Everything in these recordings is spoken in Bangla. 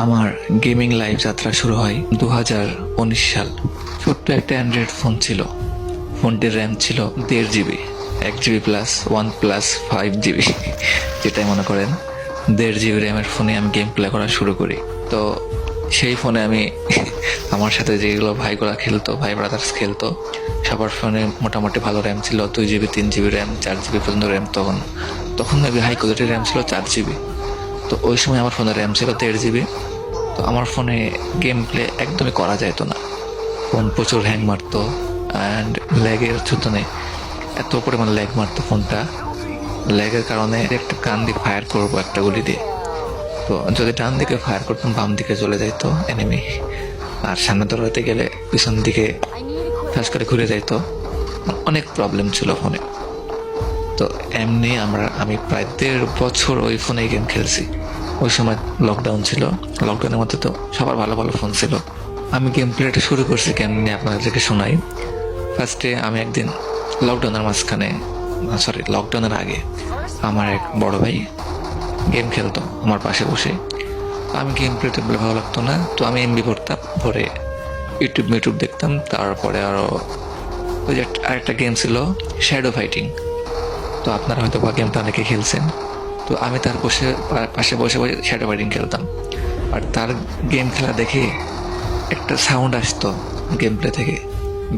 আমার গেমিং লাইফ যাত্রা শুরু হয় 2019 সাল। ছোট্ট একটা অ্যান্ড্রয়েড ফোন ছিল। ফোনটির র্যাম ছিল 1.5 GB, 1 GB প্লাস 1+5 GB, যেটাই মনে করেন। 1.5 GB র্যামের ফোনে আমি গেম প্লে করা শুরু করি। তো সেই ফোনে আমি আমার সাথে যেগুলো ভাইগুলা খেলতো, ভাই ব্রাদার্স খেলতো, সবার ফোনে মোটামুটি ভালো র্যাম ছিল। 2 GB, 3 GB র্যাম, 4 GB পর্যন্ত র্যাম। তখন মেবি হাই কোয়ালিটির র্যাম ছিল 4 GB। তো ওই সময় আমার ফোনের র্যাম ছিল 1.5 GB। তো আমার ফোনে গেম প্লে একদমই করা যেত না। ফোন প্রচুর হ্যাং মারতো অ্যান্ড ল্যাগের ছুতনে এত পরিমাণ ল্যাগ মারতো ফোনটা। ল্যাগের কারণে একটা কান দিয়ে ফায়ার করবো একটা গুলি দিয়ে, তো যদি ডান দিকে ফায়ার করতাম বাম দিকে চলে যাইতো এনিমি, আর সামনে দৌড়াতে গেলে পিছন দিকে ফাঁস করে ঘুরে যাইতো। অনেক প্রবলেম ছিল ফোনে। তো এমনি আমি প্রায় 1.5 বছর ওই ফোনে গেম খেলছি। ওই সময় লকডাউন ছিল। লকডাউনের মধ্যে তো সবার ভালো ভালো ফোন ছিল। আমি গেম প্লেটা শুরু করছি কেমনি আপনাদেরকে শোনাই। ফার্স্টে আমি একদিন লকডাউনের আগে আমার এক বড় ভাই গেম খেলতো আমার পাশে বসে। আমি গেম প্লেতে বলে ভালো লাগতো না, তো আমি এমবি ভরতাম, ভরে ইউটিউব দেখতাম। তারপরে আরও ওই যে আরেকটা গেম ছিল শ্যাডো ফাইটিং। তো আপনারা হয়তো বা গেমটা অনেকে খেলছেন। তো আমি তার পাশে বসে বসে শ্যাডো ফাইটিং খেলতাম। আর তার গেম খেলা দেখে একটা সাউন্ড আসতো গেম প্লে থেকে,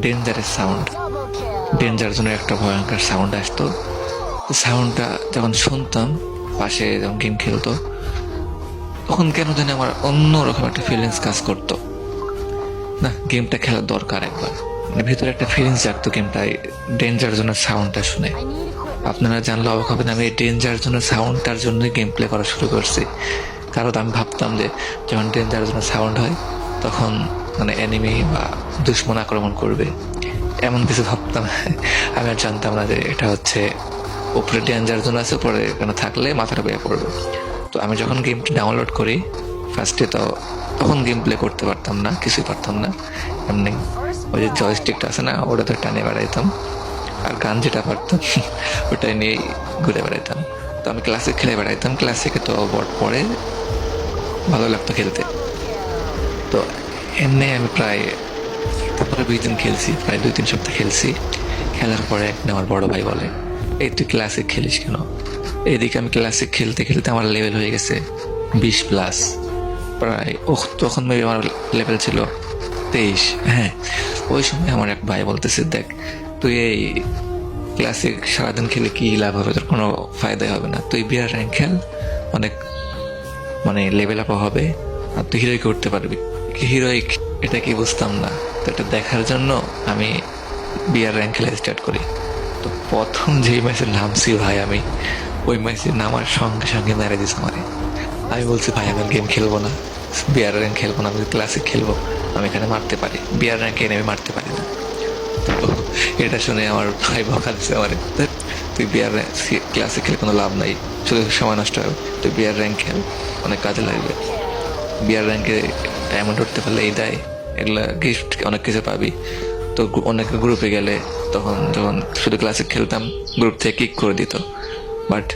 ডেঞ্জারের সাউন্ড, ডেঞ্জার জন্য একটা ভয়ঙ্কর সাউন্ড আসতো। সাউন্ডটা যখন শুনতাম পাশে যখন গেম খেলতো, তখন কেন জানি আমার অন্যরকম একটা ফিলিংস কাজ করতো। না, গেমটা খেলার দরকার একবার, মানে ভিতরে একটা ফিলিংস জাগতো গেমটাই ডেঞ্জার জোনের সাউন্ডটা শুনে। আপনারা জানলে অবাক হবেন, আমি এই ডেঞ্জার জোনের সাউন্ডটার জন্যই গেম প্লে করা শুরু করছি। কারণ আমি ভাবতাম যে যখন ডেঞ্জার জোনের সাউন্ড হয় তখন মানে এনিমি বা দুশ্মন আক্রমণ করবে, এমন কিছু ভাবতাম। আমি আর জানতাম না যে এটা হচ্ছে উপরে ডেঞ্জার জোন আছে, পরে এখানে থাকলে মাথাটা বেয়ে পড়বে। তো আমি যখন গেমটি ডাউনলোড করি ফার্স্টে, তখন গেম প্লে করতে পারতাম না, কিছুই পারতাম না। এমনি ওই যে জয়স্টিকটা আছে না, ওটাতে টানে বেড়াইতাম, আর গান যেটা পারতাম ওটাই নিয়েই ঘুরে বেড়াইতাম। তো আমি ক্লাসিক খেলে বেড়াইতাম। ক্লাসিকে তো বট পরে ভালো লাগতো খেলতে। তো এমনি আমি প্রায় 15-20 দিন খেলছি, প্রায় 2-3 সপ্তাহ খেলছি। খেলার পরে একদিন আমার বড় ভাই বলে, এই তুই ক্লাসিক খেলিস কেন? এদিকে আমি ক্লাসিক খেলতে খেলতে আমার লেভেল হয়ে গেছে 20+। প্রায় তখন মেবি আমার লেভেল ছিল 23। হ্যাঁ, ওই সময় আমার এক ভাই বলতেছে, দেখ তুই এই ক্লাসিক সারাদিন খেলে কি লাভ হবে, তোর কোনো ফায়দাই হবে না। তুই বিয়ার র্যাঙ্ক খেল, অনেক মানে লেভেল আপ হবে, আর তুই হিরোইক করতে পারবি। হিরোইক এটা কি বুঝতাম না। তো এটা দেখার জন্য আমি বিয়ার র্যাঙ্ক খেলা স্টার্ট করি। তো প্রথম যেই ম্যাচে নামছি ভাই, আমি ওই ম্যাচে নামার সঙ্গে সঙ্গে মেরে দিস আমারে। আমি বলছি, ভাই আমি গেম খেলবো না, বিয়ার র্যাঙ্ক খেলবো না, আমি ক্লাসিক খেলবো, আমি এখানে মারতে পারি, বিয়ার র্যাঙ্কে এনে আমি মারতে পারি না। তো এটা শুনে আমার ভাই বকা দিচ্ছে আমারে, তুই বিয়ার ক্লাসিক খেলে কোনো লাভ নাই, শুধু সময় নষ্ট হবে, তুই বিয়ার র্যাঙ্ক খেল, অনেক কাজে লাগবে। বিয়ার র্যাঙ্কে ডায়মন্ড উঠতে পারলে এই দেয়, এগুলা গিফট অনেক কিছু পাবি। তো অনেক গ্রুপে গেলে যখন শুধু ক্লাসিক খেলতাম, গ্রুপ থেকে কিক করে দিত। বাট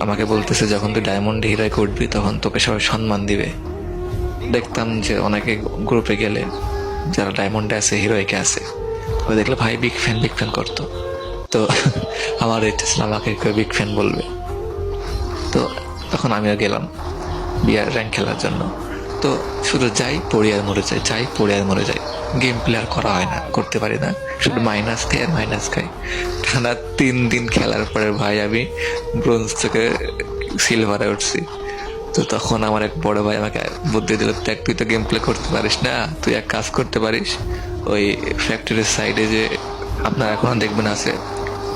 আমাকে বলতেছে, যখন তুই ডায়মন্ডে হিরোইক উঠবি তখন তোকে সবাই সম্মান দিবে। দেখতাম যে অনেকে গ্রুপে গেলে যারা ডায়মন্ডে আছে, হিরোইকে আছে, ওই দেখলে ভাই বিগ ফ্যান করতো। তো আমার ইচ্ছা ছিল আমাকে কেউ বিগ ফ্যান বলবে। তো তখন আমিও গেলাম বিয়ার র্যাঙ্ক খেলার জন্য। তো শুধু যাই, পড়ি আর মরে যাই, যাই, পড়ি আর মরে যাই। গেম প্লে আর করা হয় না, করতে পারি না, শুধু মাইনাস খাই আর মাইনাস খাই। টানা 3 দিন খেলার পরে ভাই আমি ব্রোঞ্জ থেকে সিলভারে উঠছি। তো তখন আমার এক বড় ভাই আমাকে বুদ্ধি দিল, দেখ তুই তো গেম প্লে করতে পারিস না, তুই এক কাজ করতে পারিস, ওই ফ্যাক্টরির সাইডে যে আপনারা এখন দেখবেন আছে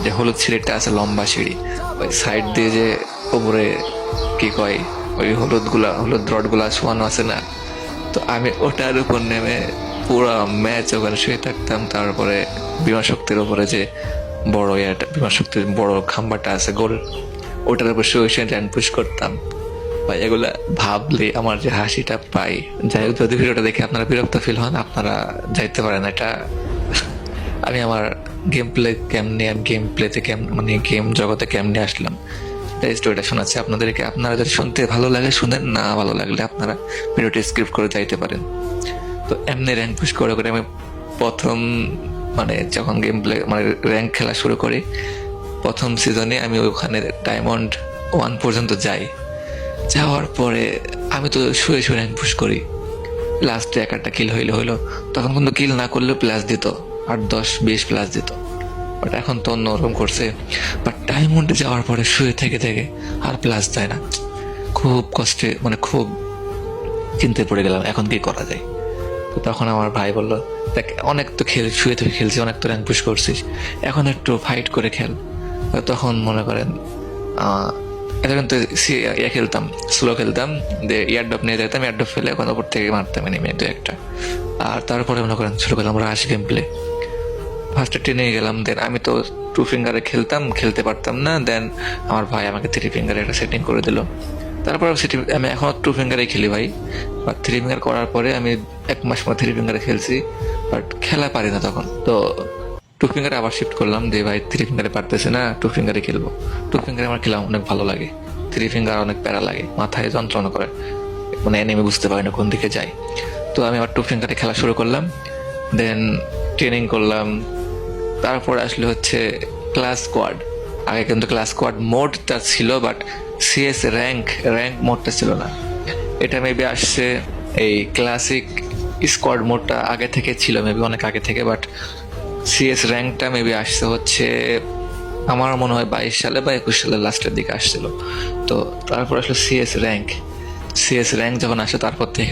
যে হলুদ সিঁড়িটা আছে, লম্বা সিঁড়ি, ওই সাইড দিয়ে যে ওপরে কি কয়, ওই হলুদ রডগুলা শোয়ানো আছে না। তো আমি ওটার উপর নেমে পুরো ম্যাচ ওখানে শুয়ে থাকতাম। তারপরে বিমা শক্তির উপরে যে বড় বিমা শক্তির বড় খাম্বাটা আছে গোল, ওটার উপর শুয়ে র্যান্ড পুশ করতাম। ভাই এগুলা ভাবলে আমার যে হাসিটা পাই। যাই হোক, যদি ভিডিওটা দেখে আপনারা বিরক্ত ফিল হন, আপনারা যাইতে পারেন। এটা আমি আমার গেম প্লেতে মানে গেম জগতে কেমনে আসলাম তাই স্টোরিটা শোনাচ্ছি আপনাদেরকে। আপনারা যদি শুনতে ভালো লাগে শুনেন, না ভালো লাগলে আপনারা ভিডিওটি স্কিপ করে যাইতে পারেন। তো এমনি র্যাঙ্ক পুশ করে করে আমি প্রথম মানে যখন গেম প্লে মানে র্যাঙ্ক খেলা শুরু করি, প্রথম সিজনে আমি ওখানে ডায়মন্ড 1 পর্যন্ত যাই। যাওয়ার পরে আমি তো শুয়ে শুয়ে র্যাঙ্ক পুশ করি, লাস্টে একটা কিল হইলো। তখন কিন্তু কিল না করলেও প্লাস দিত, 8, 10, 20 প্লাস দিত। বাট এখন তো অন্যরকম করছে। বাট ডায়মন্ডে যাওয়ার পরে শুয়ে থেকে থেকে আর প্লাস দেয় না। খুব কষ্টে মানে খুব চিন্তায় পড়ে গেলাম, এখন কি করা যায়। তো তখন আমার ভাই বলল, দেখ অনেক তো শুয়ে থেকে খেলছিস, অনেক তো র্যাঙ্ক পুশ করছিস, এখন একটু ফাইট করে খেল। তখন মনে করেন এখন তো খেলতাম, স্লো খেলতাম, ইয়ারডপ নিয়ে যেতাম, ইয়ারডপ ফেলে এখন ওপর থেকে মারতাম এনিমি 2-1টা। আর তারপরে মনে করেন শুরু করলাম রাশ গেম প্লে। ফার্স্টে টেনে গেলাম, দেন আমি তো 2 ফিঙ্গারে খেলতে পারতাম না। দেন আমার ভাই আমাকে 3 ফিঙ্গারে একটা সেটিং করে দিল। তারপর আমি এখন 2 ফিঙ্গারেই খেলি ভাই। বাট 3 ফিঙ্গার করার পরে আমি 1 মাস পর 3 ফিঙ্গারে খেলছি, বাট খেলা পারি না তখন। তো 2 ফিঙ্গারে আবার শিফট করলাম, যে ভাই 3 ফিঙ্গারে পারতেছে না, 2 ফিঙ্গারে খেলবো। 2 ফিঙ্গারে আমার খেলা অনেক ভালো লাগে, 3 ফিঙ্গার অনেক প্যারা লাগে, মাথায় যন্ত্রণা করে, মানে এনিমি বুঝতে পারি না কোন দিকে যায়। তো আমি আবার 2 ফিঙ্গারে খেলা শুরু করলাম, দেন ট্রেনিং করলাম। তারপর আসলে হচ্ছে ক্লাস স্কোয়াড। আগে কিন্তু ক্লাস স্কোয়াড মোডটা ছিল, বাট সিএস র্যাঙ্ক মোডটা ছিল না। এটা মেবি আসছে এই ক্লাসিক স্কোয়াড মোডটা আগে থেকে ছিল, মেবি অনেক আগে থেকে। বাট সিএস র্যাঙ্কটা মেবি আসছে হচ্ছে আমার মনে হয় 22 সালে বা 21 সালের লাস্টের দিকে আসছিল। তো তারপর আসলে সিএস র্যাঙ্ক যখন আসে, তারপর থেকে